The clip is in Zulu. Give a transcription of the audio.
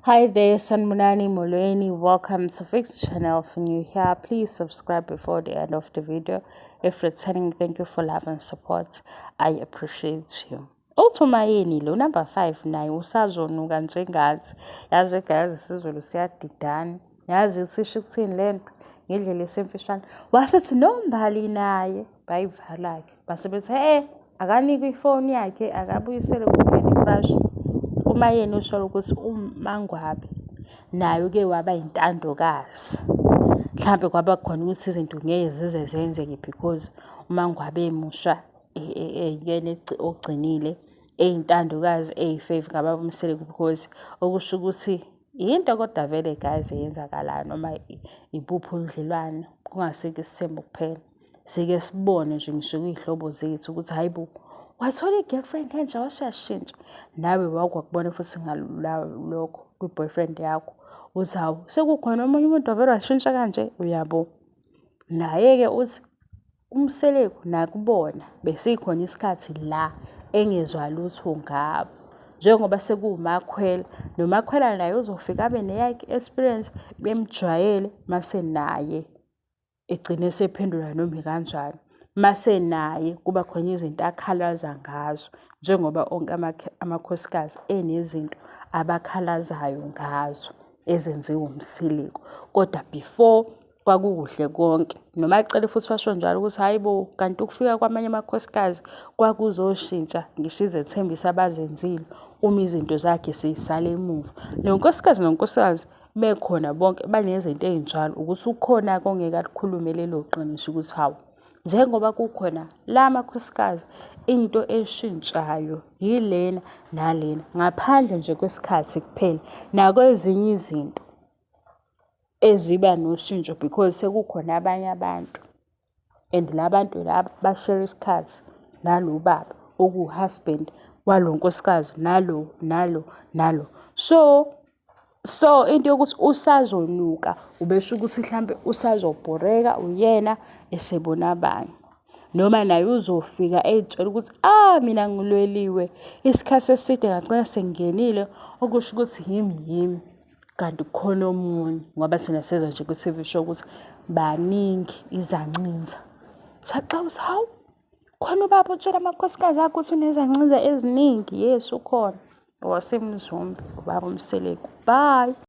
Hi there, Sanmunani Molweni. Welcome to Fix channel. If you're new here, please subscribe before the end of the video. If returning, thank you for love and support. I appreciate you. UThumayeni lo number 5 naye usazonuka njengathi yazi egazi sizulu siyadidana yazi uthisha ukuthini lento ngendlela esemfishane wasithi nombali naye bayivala ke base bethi akanikwe ifoni yakhe akabuyisele kuCandy Crush. UMayeni usho ukuthi uMangwabi nayo ke waba intandokazi mhlambe kwaba khona ukuthi izinto ngeke zize zenzeke because uMangwabi emusha yena ogcinile eyintandokazi eyifave ngababa uMseleku because okusho ukuthi into kodwa vele guys eyenzakalayo noma ibupho udlelwano kungaseke isithembu kuphela sike sibone nje ngisho kuyihlobo zethu ukuthi hayibo wathola i-girlfriend enje wasiyashintsha nawe wakwakubona futhi ngalokho kwi-boyfriend yakho uthi hawu sekukhona omunye umuntu ovele washintsha kanje uyabo naye-ke uthi uMseleku nakubona besikhona isikhathi la engezwa lutho ngabo njengoba sekuwuMakhwela noMakhwela naye uzofika abe neyakhe experience bemjwayele mase naye egcine sephendula noma kanjani mase naye kuba khona izinto akhalaza ngazo njengoba onke amakhosikazi enezinto abakhalazayo ngazo ezenziwe uMseleku kodwa before kwakukuhle konke noma acele futhi washo njalo ukuthi hayibo kanti ukufika kwamanye amakhosikazi kwakuzoshintsha ngisho izethembiso abazenzile uma izinto zakhe siyisala emuva nonkosikazi nonkosikazi bekhona bonke banezinto ezinjalo ukuthi ukhona kongeka likhulume lelo qiniso ukuthi hawu njengoba kukhona la makhosikazi into eshintshayo yilena nalena ngaphandle nje kwesikhathi kuphela nakwezinye izinto eziba noshintsho because sekukhona abanye abantu and labantu laba bashare isikhathi nalo baba okuhusband walonkosikazi nalo so into yokuthi usazonuka ubesho ukuthi mhlambe usazobhoreka uyena esebona abanye noma naye uzofika etshela ukuthi mina ngilweliwe isikhathi eside ngagcina sengingenile okusho ukuthi yimi kanti kukhona omunye ngoba sina sezwe nje ku-TV show ukuthi baningi izancinza saxa uthi hawu khona ubaba utshela amakhosikazi akho ukuthi unezancinza eziningi yes ukhona wasemzumbe ubaba uMseleku bye.